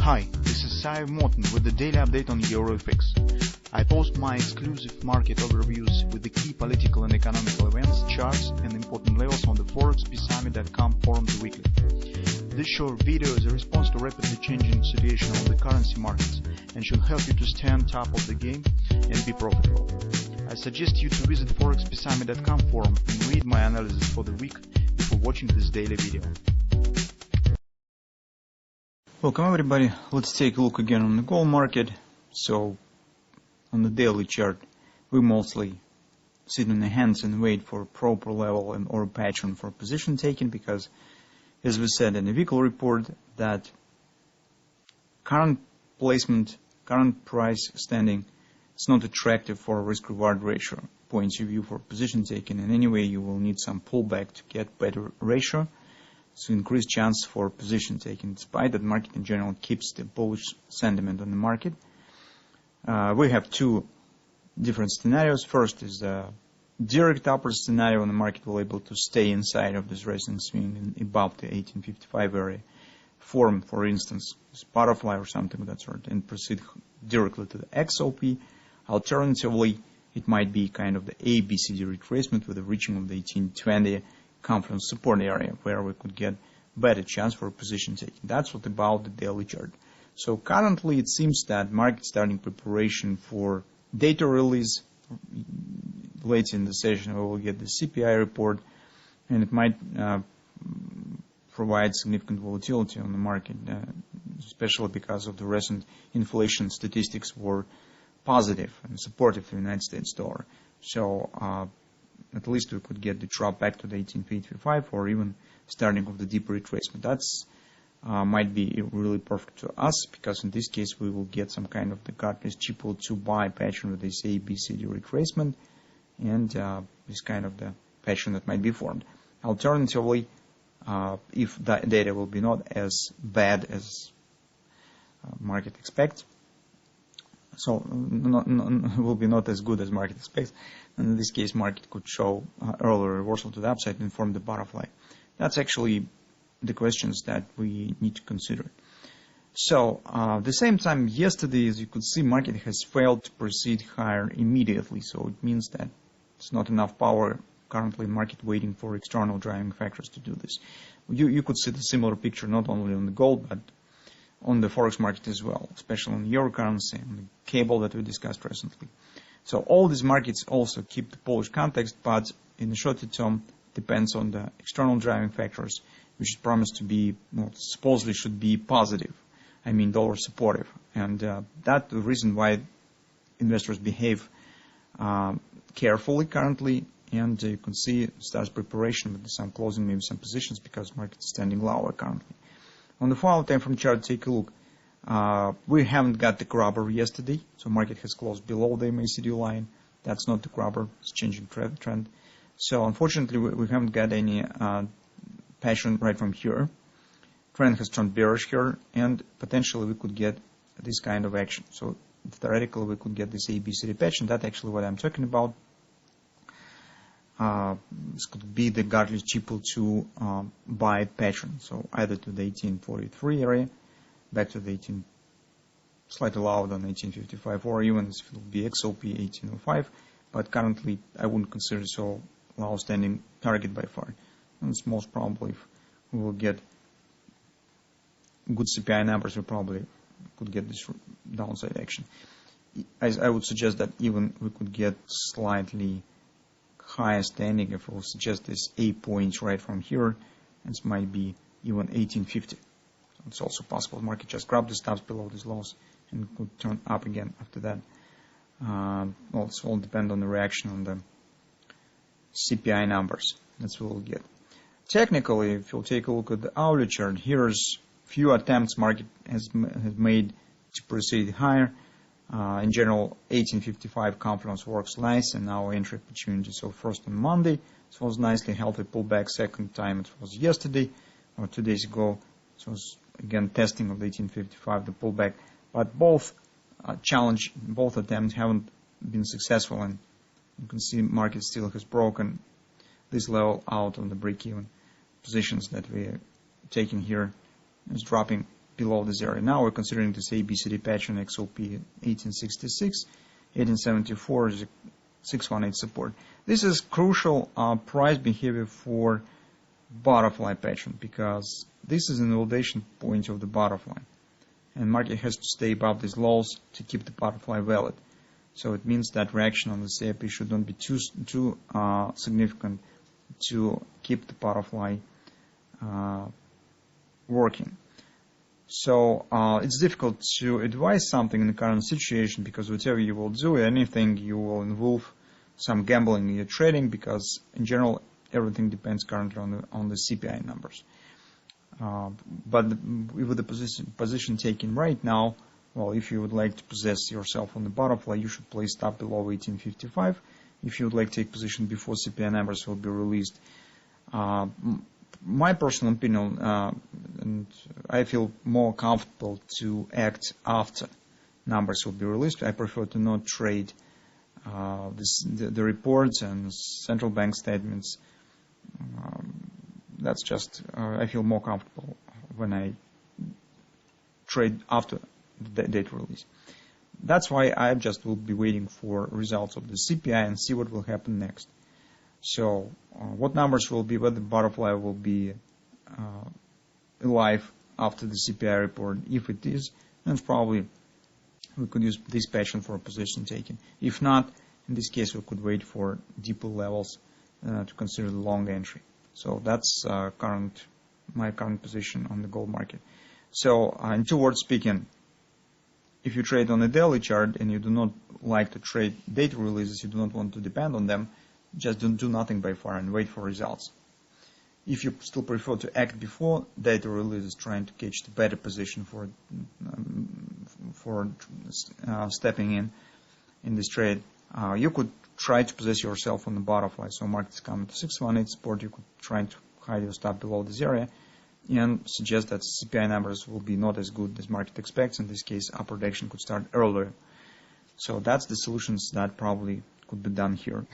Hi, this is Sive Morten with the daily update on EuroFX. I post my exclusive market overviews with the key political and economical events, charts, and important levels on the ForexPeaceArmy.com forums weekly. This short video is a response to rapidly changing situation on the currency markets and should help you to stay on top of the game and be profitable. I suggest you to visit ForexPeaceArmy.com forum and read my analysis for the week before watching this daily video. Welcome everybody. Let's take a look again on the gold market. So on the daily chart, we mostly sit on the hands and wait for a proper level and or pattern for position taking, because as we said in the weekly report that current placement, current price standing is not attractive for risk reward ratio points of view for position taking, and anyway you will need some pullback to get better ratio. So increased chance for position taking, despite that market in general keeps the bullish sentiment on the market. We have two different scenarios. First is the direct upward scenario when the market will able to stay inside of this resting swing and above the 1855 area, form, for instance, this butterfly or something of that sort, and proceed directly to the XOP. Alternatively, it might be kind of the ABCD retracement with the reaching of the 1820 conference support area, where we could get better chance for position taking. That's what about the daily chart. So currently it seems that market starting preparation for data release. Later in the session we will get the CPI report, and it might provide significant volatility on the market, especially because of the recent inflation statistics were positive and supportive to the United States dollar. So at least we could get the drop back to the 1855 or even starting of the deep retracement. That's might be really perfect to us, because in this case we will get some kind of the Gartner's triple to buy pattern with this ABCD retracement, and this kind of the pattern that might be formed. Alternatively, if that data will be not as bad as market expects, so will be not as good as market expects, and in this case market could show early reversal to the upside and form the butterfly. That's actually the questions that we need to consider. So at the same time, yesterday, as you could see, market has failed to proceed higher immediately. So it means that it's not enough power currently in market waiting for external driving factors to do this. You could see the similar picture not only on the gold but on the forex market as well, especially on euro currency, on the cable that we discussed recently. So all these markets also keep the bullish context, but in the shorter term depends on the external driving factors, which is promised to be, well, supposedly should be positive. I mean dollar supportive, and that's the reason why investors behave carefully currently. And you can see starts preparation with some closing, maybe some positions, because market is standing lower currently. On the 4-hour time frame chart, take a look. We haven't got the grabber yesterday, so market has closed below the MACD line. That's not the grabber, it's changing trend. So unfortunately we haven't got any pattern right from here. Trend has turned bearish here, and potentially we could get this kind of action. So theoretically we could get this ABCD pattern. That's actually what I'm talking about. This could be the Gartner's triple to buy pattern. So either to the 1843 area, back to the 18, slightly lower than 1855, or even if it will be XOP 1805. But currently I wouldn't consider so low standing target by far. And it's most probably if we will get good CPI numbers, we probably could get this downside action. I would suggest that even we could get slightly higher standing if we'll suggest this 8 points right from here. This might be even 1850. So it's also possible the market just grab the stops below these lows and could turn up again after that. Well, it's all depend on the reaction on the CPI numbers. That's what we'll get. Technically, if you'll take a look at the hourly chart, here's few attempts market has made to proceed higher. In general, 1855 conference works nice, and now entry opportunity. So first on Monday, it was nicely healthy pullback. Second time it was yesterday or 2 days ago. So it was again testing of the 1855, the pullback. But both both attempts haven't been successful, and you can see market still has broken this level out on the break-even positions that we are taking here. It's dropping below this area. Now we're considering this ABCD pattern XOP 1866, 1874 is a 618 support. This is crucial price behavior for butterfly pattern because this is an invalidation point of the butterfly, and market has to stay above these lows to keep the butterfly valid. So it means that reaction on the CIP should not be too significant to keep the butterfly working. So it's difficult to advise something in the current situation because whatever you will do, anything you will involve some gambling in your trading because in general everything depends currently on the CPI numbers. But with the position taken right now, well, if you would like to possess yourself on the butterfly, you should place stop below 1855. If you would like to take position before CPI numbers will be released, my personal opinion, and I feel more comfortable to act after numbers will be released. I prefer to not trade the reports and central bank statements. That's just, I feel more comfortable when I trade after the date release. That's why I just will be waiting for results of the CPI and see what will happen next. So what numbers will be, whether the butterfly will be alive after the CPI report. If it is, then probably we could use this pattern for a position taken. If not, in this case we could wait for deeper levels to consider the long entry. So that's my current position on the gold market. So in two words speaking, if you trade on a daily chart and you do not like to trade data releases, you do not want to depend on them, just don't do nothing by far and wait for results. If you still prefer to act before data releases, trying to catch the better position for stepping in this trade, you could try to possess yourself on the butterfly. So market's coming to 618 support, you could try to hide your stop below this area and suggest that CPI numbers will be not as good as market expects. In this case, upward action could start earlier. So that's the solutions that probably could be done here.